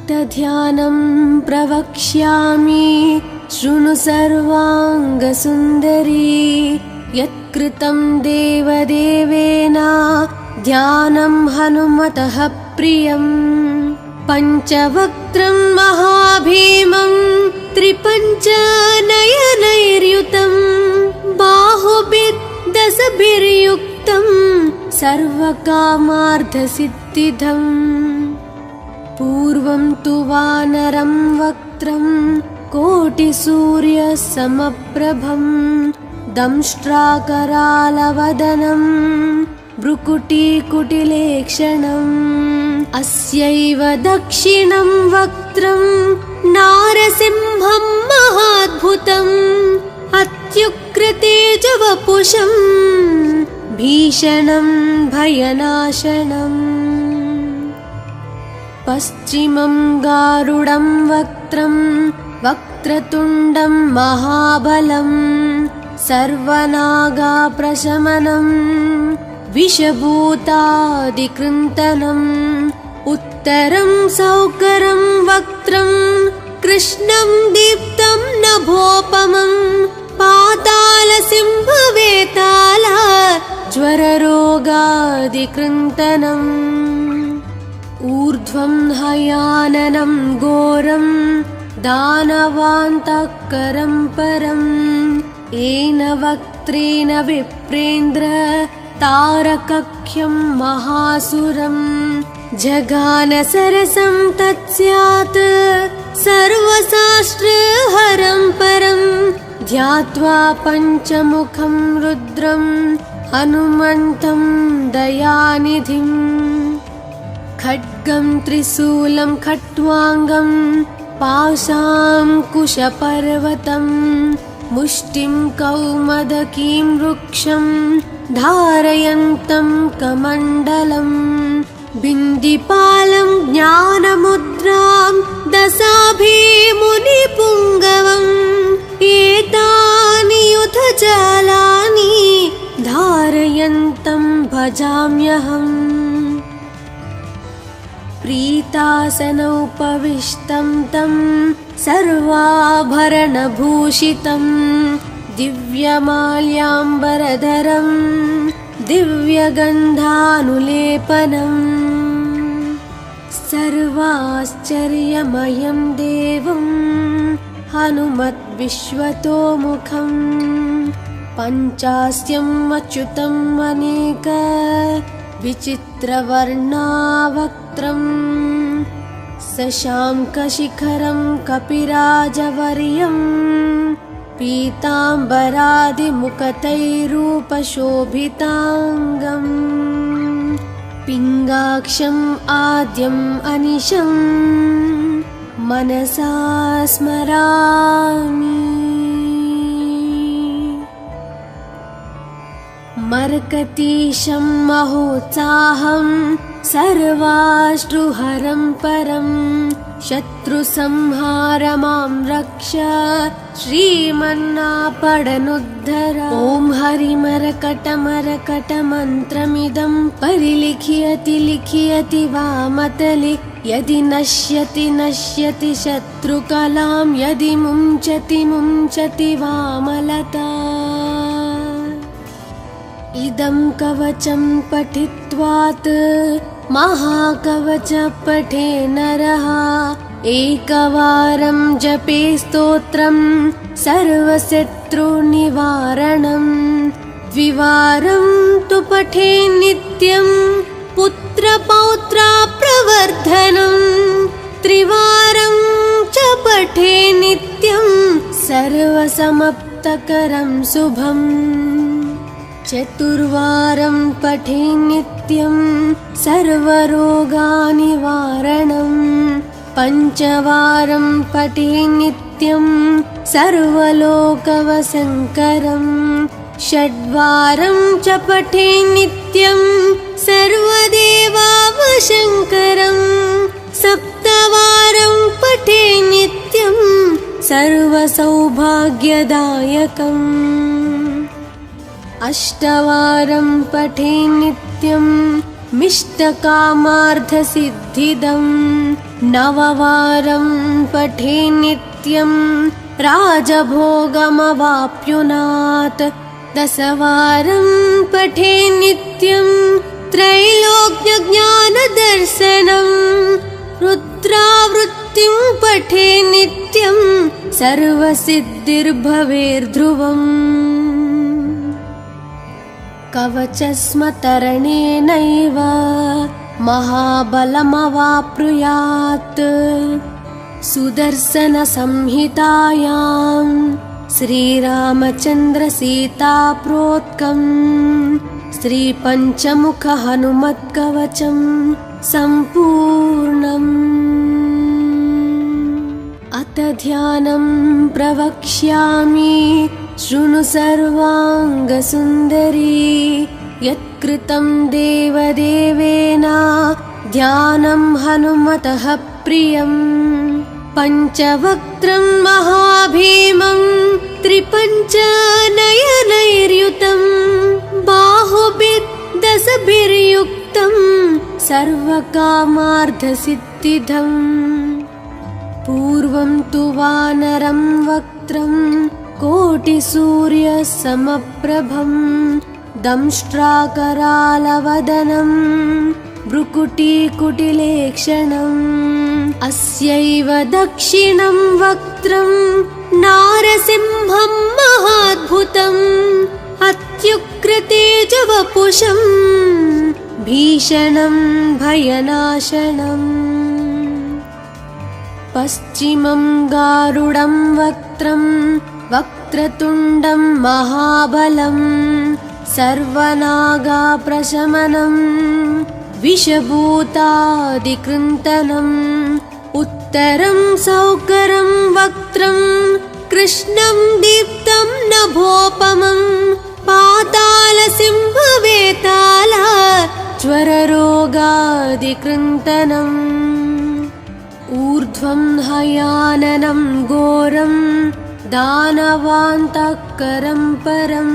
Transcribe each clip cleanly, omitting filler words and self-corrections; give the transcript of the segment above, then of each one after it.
भक्तध्यानं प्रवक्ष्यामि शृणु सर्वाङ्गसुन्दरी यत्कृतं देवदेवेन ध्यानं हनुमतः प्रियम् पञ्चवक्त्रं महाभीमं त्रिपञ्चनयनैर्युतं बाहुभिर्दशभिर्युक्तं सर्वकामार्थसिद्धिदम् पूर्वं तु वानरं वक्त्रं कोटिसूर्यसमप्रभं दंष्ट्राकरालवदनं भ्रुकुटीकुटिलेक्षणम् अस्यैव दक्षिणं वक्त्रं नारसिंहं महाद्भुतम् अत्युग्रतेजवपुषं भीषणं भयनाशनम् पश्चिमं गारुडं वक्त्रं वक्रतुण्डं महाबलं सर्वनागाप्रशमनं विषभूतादिकृन्तनम् उत्तरं सौकरं वक्त्रं कृष्णं दीप्तं नभोपमं पातालसिंहवेताल ज्वररोगादिकृन्तनम् ऊर्ध्वं हयाननं घोरं दानवान्तकरं परम् येन वक्त्रेण विप्रेन्द्र तारकख्यं महासुरम् जगानसरसं तत्स्यात् सर्वशास्त्रहरं परं ध्यात्वा पञ्चमुखं रुद्रं हनुमन्तं दयानिधिम् खड्गं त्रिशूलं खट्वाङ्गं पाशाङ्कुशपर्वतं मुष्टिं कौमदकीं वृक्षं धारयन्तं कमण्डलम् बिन्दिपालं ज्ञानमुद्रां दशाभिमुनिपुङ्गवम् एतानि युधजालानि धारयन्तं भजाम्यहम् प्रीतासनोपविष्टं तं सर्वाभरणभूषितं दिव्यमाल्याम्बरधरं दिव्यगन्धानुलेपनम् सर्वाश्चर्यमयं देवं हनुमद्विश्वतोमुखं पञ्चास्यम् अच्युतम् अनेक विचित्रवर्णावक्त्रं शशाङ्कशिखरं कपिराजवर्यं पीताम्बरादिमुखतैरूपशोभिताङ्गम् पिङ्गाक्षम् आद्यम् अनिशं मनसा स्मरामि मर्कतीशं महोत्साहं सर्वाश्रुहरं परं शत्रुसंहार मां रक्ष श्रीमन्नापडनुद्धर ॐ हरिमरकटमरकटमन्त्रमिदं परिलिख्यति लिख्यति वामतले यदि नश्यति नश्यति शत्रुकलां यदि मुञ्चति मुञ्चति वामलता इदं कवचं पठित्वात् महाकवच पठे नरः एकवारं जपे स्तोत्रं सर्वशत्रुनिवारणम् द्विवारं तु पठे नित्यं पुत्रपौत्राप्रवर्धनम् त्रिवारं च पठे नित्यं सर्वसमाप्तकरं शुभम् चतुर्वारं पठे नित्यं सर्वरोगनिवारणम् पञ्चवारं पठे नित्यं सर्वलोकवशङ्करम् षड्वारं च पठे नित्यं सर्वदेवावशङ्करम् सप्तवारं पठे नित्यं सर्वसौभाग्यदायकम् अष्टवारं पठे नित्यं मिष्टकामार्थसिद्धिदं नववारं पठे नित्यं राजभोगमवाप्युनात् दशवारं पठे नित्यं त्रैलोक्यज्ञानदर्शनं रुद्रावृत्तिं पठे नित्यं सर्वसिद्धिर्भवेर्ध्रुवम् कवचस्मतरणेनैव महाबलमवाप्नुयात् सुदर्शनसंहितायां श्रीरामचन्द्रसीताप्रोक्तं श्रीपञ्चमुखहनुमत्कवचं सम्पूर्णम् अथ ध्यानं प्रवक्ष्यामि शृणु सर्वाङ्गसुन्दरी यत्कृतं देवदेवेन ध्यानं हनुमतः प्रियं पञ्चवक्त्रं महाभीमं त्रिपञ्चनयनैर्युतं बाहुभिर्दशभिर्युक्तं सर्वकामार्थसिद्धिदम् पूर्वं तु वानरं वक्त्रं कोटिसूर्यसमप्रभं दंष्ट्राकरालवदनं भ्रुकुटीकुटिलेक्षणम् अस्यैव दक्षिणं वक्त्रं नारसिंहं महाद्भुतम् अत्युग्रतेजवपुषं भीषणं भयनाशनम् पश्चिमं गारुडं वक्त्रं वक्रतुण्डं महाबलं सर्वनागाप्रशमनं विषभूतादिकृन्तनम् उत्तरं सौकरं वक्त्रं कृष्णं दीप्तं नभोपमं पातालसिंहवेताल ज्वररोगादिकृन्तनम् ऊर्ध्वं हयाननं घोरं दानवान्तकरं परं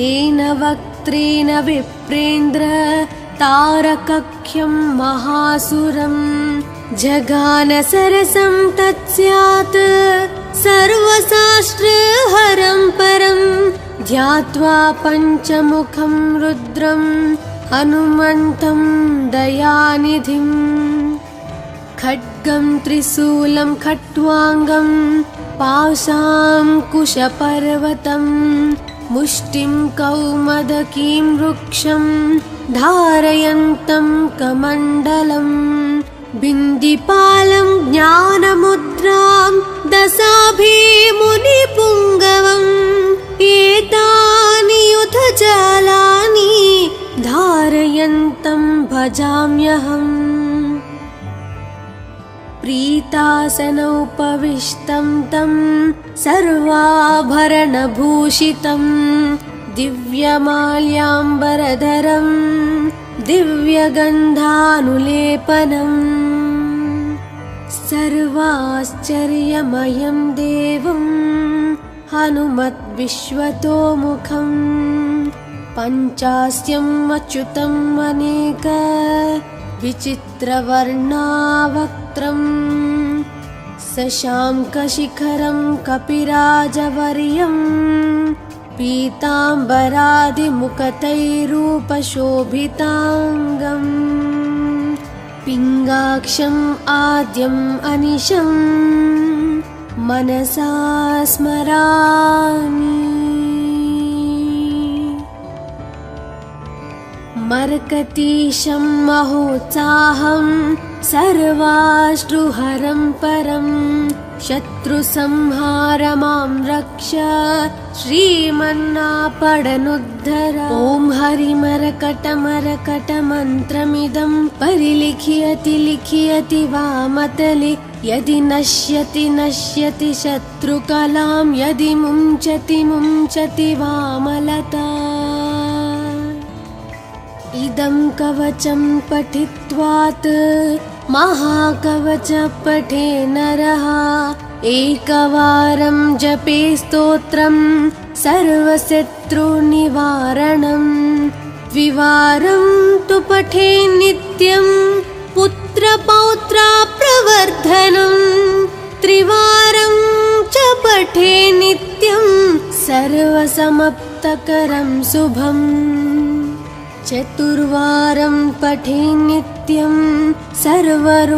येन वक्त्रेण विप्रेन्द्र तारकख्यं महासुरं जगानसरसं तत्स्यात् सर्वशास्त्रहरं परं ध्यात्वा पञ्चमुखं रुद्रं हनुमन्तं दयानिधिम् खड्गं त्रिशूलं खट्वाङ्गं पाशाङ्कुशपर्वतं मुष्टिं कौमदकीं वृक्षं धारयन्तं कमण्डलं बिन्दिपालं ज्ञानमुद्रां दशाभिमुनिपुङ्गवम् एतानि युधजालानि धारयन्तं भजाम्यहम् प्रीतासनोपविष्टं तं सर्वाभरणभूषितं दिव्यमाल्याम्बरधरं दिव्यगन्धानुलेपनं सर्वाश्चर्यमयं देवं हनुमद्विश्वतोमुखं पञ्चास्यम् अच्युतम् अनेक विचित्रवर्णावक्त्रं शशाङ्कशिखरं कपिराजवर्यं पीताम्बरादिमुखतैरूपशोभिताङ्गम् पिङ्गाक्षम् आद्यम् अनिशं मनसा स्मरामि मर्कतीशं महोत्साहं सर्वाश्रुहरं परं शत्रुसंहारमां रक्ष श्रीमन्नापडनुद्धर ॐ हरिमरकटमरकटमन्त्रमिदं परिलिख्यति लिख्यति वामतले यदि नश्यति नश्यति शत्रुकलां यदि मुञ्चति मुञ्चति वामलता इदं कवचं पठित्वात् महाकवच पठे नरः एकवारं जपे स्तोत्रं सर्वशत्रुनिवारणं द्विवारं तु पठे नित्यं पुत्रपौत्राप्रवर्धनम् त्रिवारं च पठे नित्यं सर्वसमाप्तकरं शुभम् चतुर्वारं पठे नित्यं सर्वरोगनिवारणम्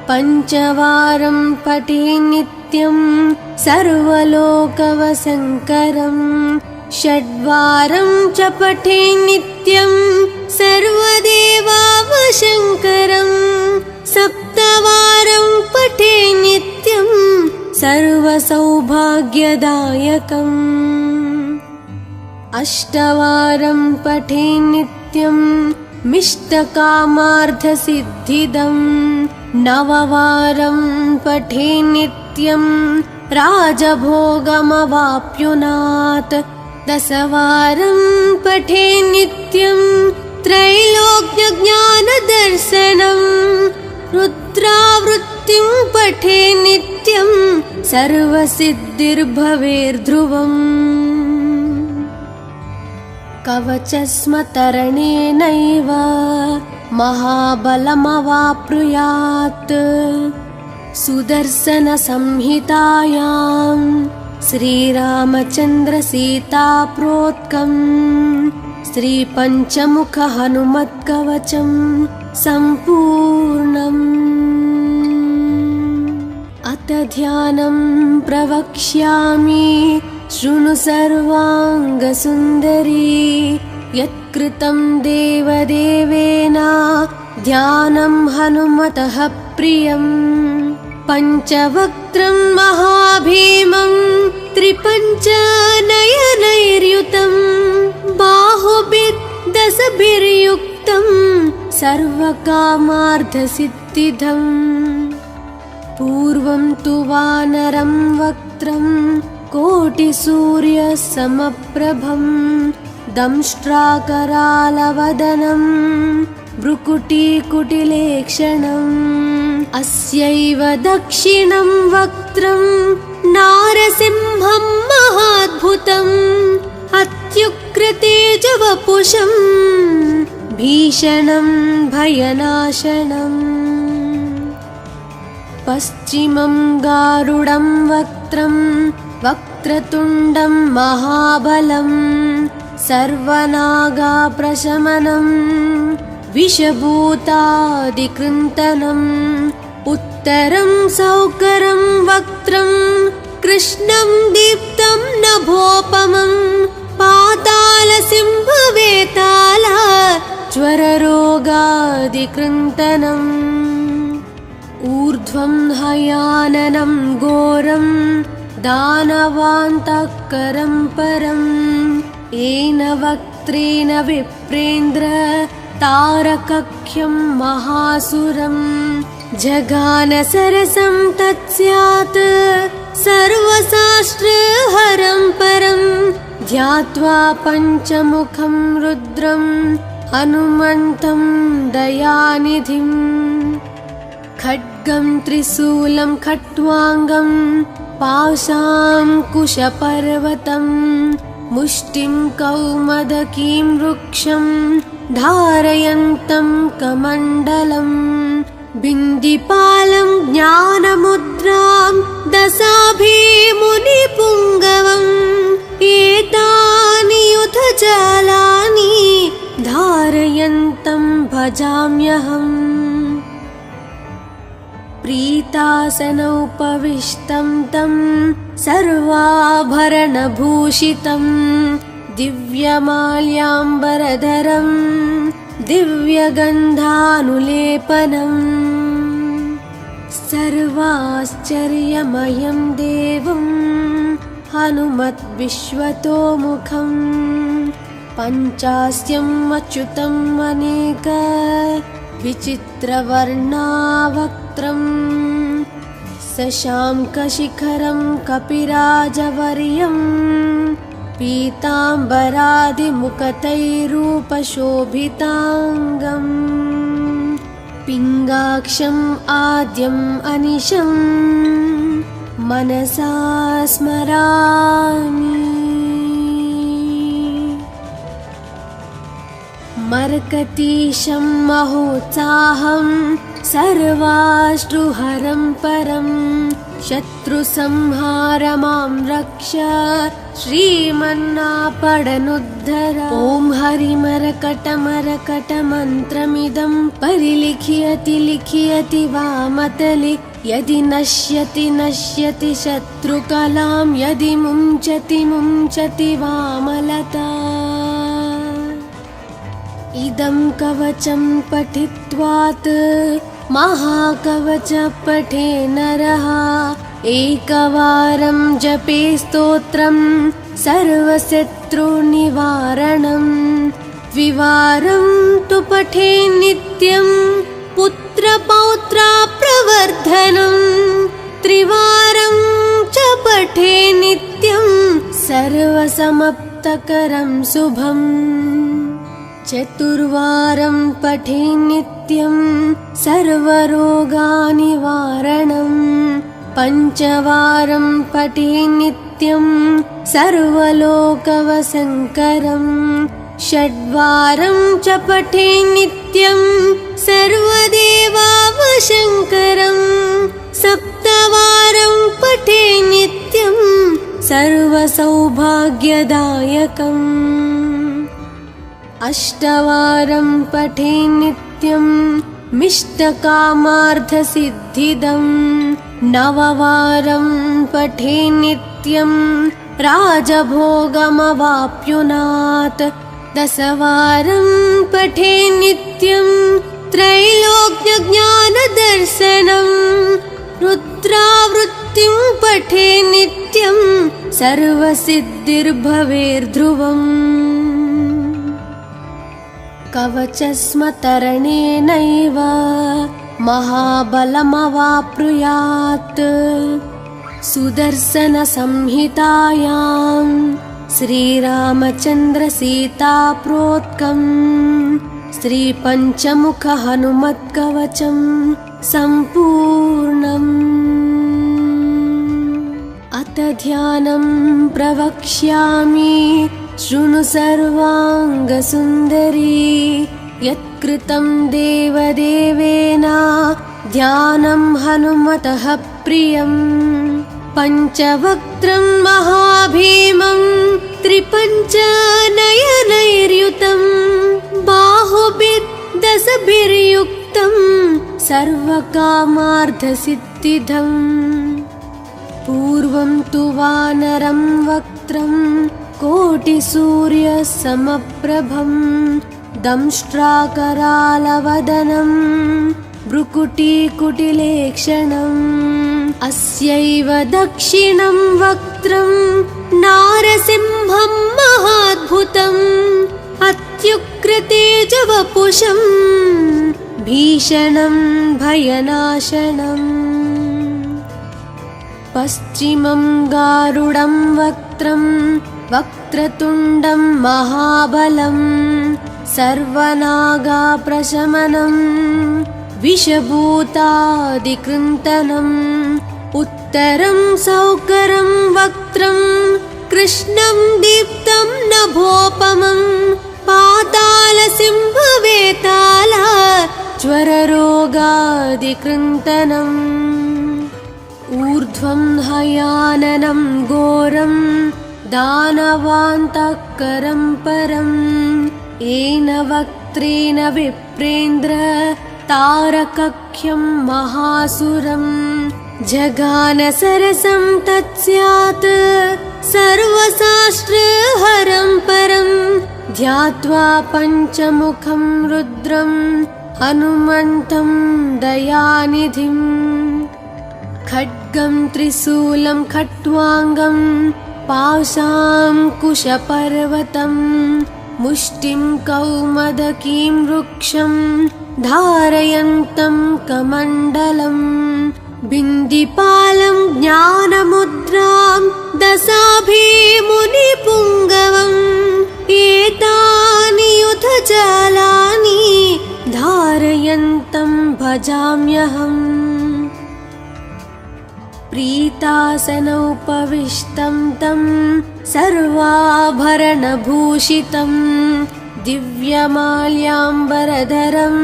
पञ्चवारं पठे नित्यं सर्वलोकवशङ्करम् षड्वारं च पठे नित्यं सर्वदेवावशङ्करम् सप्तवारं पठे नित्यं सर्वसौभाग्यदायकम् अष्टवारं पठे नित्यं मिष्टकामार्थसिद्धिदम् नववारं पठे नित्यं राजभोगमवाप्नुयात् दशवारं पठे नित्यं त्रैलोक्यज्ञानदर्शनम् रुद्रावृत्तिं पठे नित्यं सर्वसिद्धिर्भवेर्ध्रुवम् कवचस्मतरणेनैव महाबलमवाप्नुयात् सुदर्शनसंहितायां श्रीरामचन्द्रसीताप्रोक्तं श्रीपञ्चमुखहनुमत्कवचं सम्पूर्णम् अथ ध्यानं प्रवक्ष्यामि शृणु सर्वाङ्गसुन्दरी यत्कृतं देवदेवेन ध्यानं हनुमतः प्रियम् पञ्चवक्त्रं महाभीमं त्रिपञ्चनयनैर्युतं बाहुभिर्दशभिर्युक्तं सर्वकामार्थसिद्धिदम् पूर्वं तु वानरं वक्त्रं कोटिसूर्यसमप्रभं दंष्ट्राकरालवदनं भ्रुकुटीकुटिलेक्षणम् अस्यैव दक्षिणं वक्त्रं नारसिंहं महाद्भुतम् अत्युग्रतेजवपुषं भीषणं भयनाशनम् पश्चिमं गारुडं वक्त्रं वक्रतुण्डं महाबलं सर्वनागाप्रशमनं विषभूतादिकृन्तनम् उत्तरं सौकरं वक्त्रं कृष्णं दीप्तं नभोपमं पातालसिंहवेताल ज्वररोगादिकृन्तनम् ऊर्ध्वं हयाननं घोरं दानवान्तकरं परं येन वक्त्रेण विप्रेन्द्र तारकख्यं महासुरं जगानसरसं तत्स्यात् सर्वशास्त्रहरं परं ध्यात्वा पञ्चमुखं रुद्रं हनुमन्तं दयानिधिम् खड्गं त्रिशूलं खट्वाङ्गं पाशाङ्कुशपर्वतं मुष्टिं कौमदकीं वृक्षं धारयन्तं कमण्डलम् बिन्दिपालं ज्ञानमुद्रां दशाभिमुनिपुङ्गवम् एतानि युधजालानि धारयन्तं भजाम्यहम् प्रीतासनोपविष्टं तं सर्वाभरणभूषितं दिव्यमाल्याम्बरधरं दिव्यगन्धानुलेपनम् सर्वाश्चर्यमयं देवं हनुमद्विश्वतोमुखं पञ्चास्यम् अच्युतम् अनेक विचित्रवर्णावक्त्रं शशाङ्कशिखरं कपिराजवर्यं पीताम्बरादिमुकुटैरूपशोभिताङ्गम् पिङ्गाक्षम् आद्यम् अनिशं मनसा स्मरामि। मरकतीशं महोत्साहं सर्वाश्रुहरं परं शत्रुसंहार मां रक्ष श्रीमन्नापडनुद्धर। ॐ हरिमरकटमरकटमन्त्रमिदं परिलिख्यति लिख्यति वामतले यदि नश्यति नश्यति शत्रुकलां यदि मुञ्चति मुञ्चति वामलता। इदं कवचं पठित्वात् महाकवच पठे नरः एकवारं जपे स्तोत्रं सर्वशत्रुनिवारणं द्विवारं तु पठे नित्यं पुत्रपौत्रप्रवर्धनं त्रिवारं च पठे नित्यं सर्वसमाप्तकरं शुभम् चतुर्वारं पठे नित्यं सर्वरोगनिवारणं पञ्चवारं पठे नित्यं सर्वलोकवशङ्करं षड्वारं च पठे नित्यं सर्वदेवावशङ्करं सप्तवारं पठे नित्यं सर्वसौभाग्यदायकम् अष्टवारं पठे नित्यं मिष्टकामार्थसिद्धिदं नववारं पठे नित्यं राजभोगमवाप्नुयात् दशवारं पठे नित्यं त्रैलोक्यज्ञानदर्शनं रुद्रावृत्तिं पठे नित्यं सर्वसिद्धिर्भवेर्ध्रुवम् कवचस्मतरणेनैव महाबलमवाप्नुयात् सुदर्शनसंहितायां श्रीरामचन्द्रसीताप्रोक्तं श्रीपञ्चमुखहनुमत्कवचं सम्पूर्णम्। अथ ध्यानं प्रवक्ष्यामि शृणु सर्वाङ्गसुन्दरी यत्कृतं देवदेवेन ध्यानं हनुमतः प्रियं पञ्चवक्त्रं महाभीमं त्रिपञ्चनयनैर्युतं बाहुभिर्दशभिर्युक्तं सर्वकामार्थसिद्धिदम् पूर्वं तु वानरं वक्त्रं कोटिसूर्यसमप्रभं दंष्ट्राकरालवदनं भ्रुकुटीकुटिलेक्षणम् अस्यैव दक्षिणं वक्त्रं नारसिंहं महाद्भुतम् अत्युग्रतेजवपुषं भीषणं भयनाशनम् पश्चिमं गारुडं वक्त्रं वक्रतुण्डं महाबलं सर्वनागाप्रशमनं विषभूतादिकृन्तनम् उत्तरं सौकरं वक्त्रं कृष्णं दीप्तं नभोपमं पातालसिंहवेताल ज्वररोगादिकृन्तनम् ऊर्ध्वं हयाननं घोरं दानवान्तकरं परं येन वक्त्रेण विप्रेन्द्र तारकख्यं महासुरं जगानसरसं तत्स्यात् सर्वशास्त्रहरं परं ध्यात्वा पञ्चमुखं रुद्रं हनुमन्तं दयानिधिम् खड्गं त्रिशूलं खट्वाङ्गं पाशाङ्कुशपर्वतं मुष्टिं कौमदकीं वृक्षं धारयन्तं कमण्डलं बिन्दिपालं ज्ञानमुद्रां दशाभिमुनिपुङ्गवम् एतानि युधजालानि धारयन्तं भजाम्यहम् प्रीतासनोपविष्टं तं सर्वाभरणभूषितं दिव्यमाल्याम्बरधरं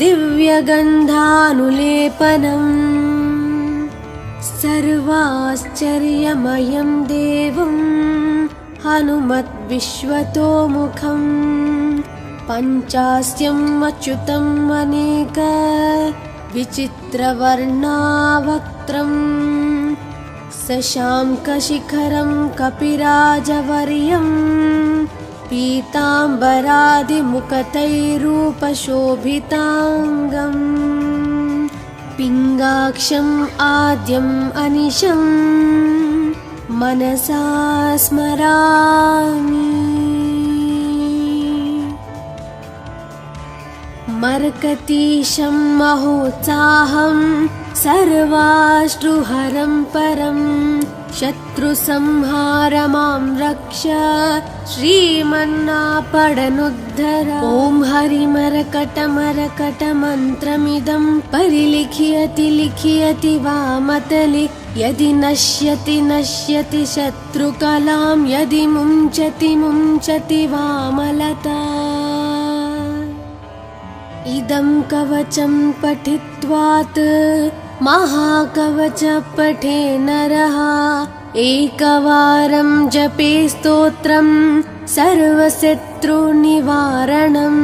दिव्यगन्धानुलेपनम् सर्वाश्चर्यमयं देवं हनुमद्विश्वतोमुखम् पञ्चास्यम् अच्युतम् अनेक विचित्रवर्णावक्त्रम् शशाङ्कशिखरं कपिराजवर्यं पीताम्बरादिमुकुटैरूपशोभिताङ्गम् पिङ्गाक्षम् आद्यम् अनिशम् मनसा स्मरामि। मर्कतीशं महोत्साहं सर्वाश्रुहरं परं शत्रुसंहार मां रक्ष श्रीमन्नापडनुद्धर। ॐ हरिमरकटमरकटमन्त्रमिदं परिलिख्यति लिख्यति वामतले यदि नश्यति नश्यति शत्रुकलां यदि मुञ्चति मुञ्चति वामलता। इदं कवचं पठित्वात् महाकवच पठे नरः एकवारं जपे स्तोत्रं सर्वशत्रुनिवारणम्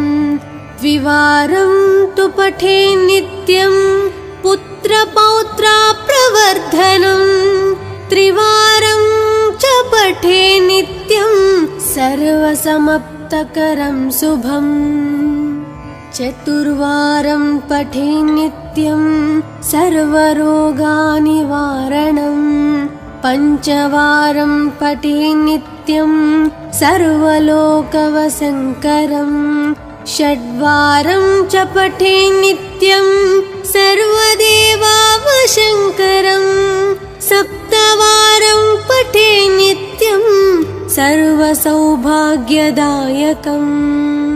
द्विवारं तु पठे नित्यं पुत्रपौत्रप्रवर्धनम् त्रिवारं च पठे नित्यं सर्वसमाप्तकरं शुभम् चतुर्वारं पठे नित्यं सर्वरोगनिवारणम् पञ्चवारं पठे नित्यं सर्वलोकवशङ्करम् षड्वारं च पठे नित्यं सर्वदेवावशङ्करम् सप्तवारं पठे नित्यं सर्वसौभाग्यदायकम्।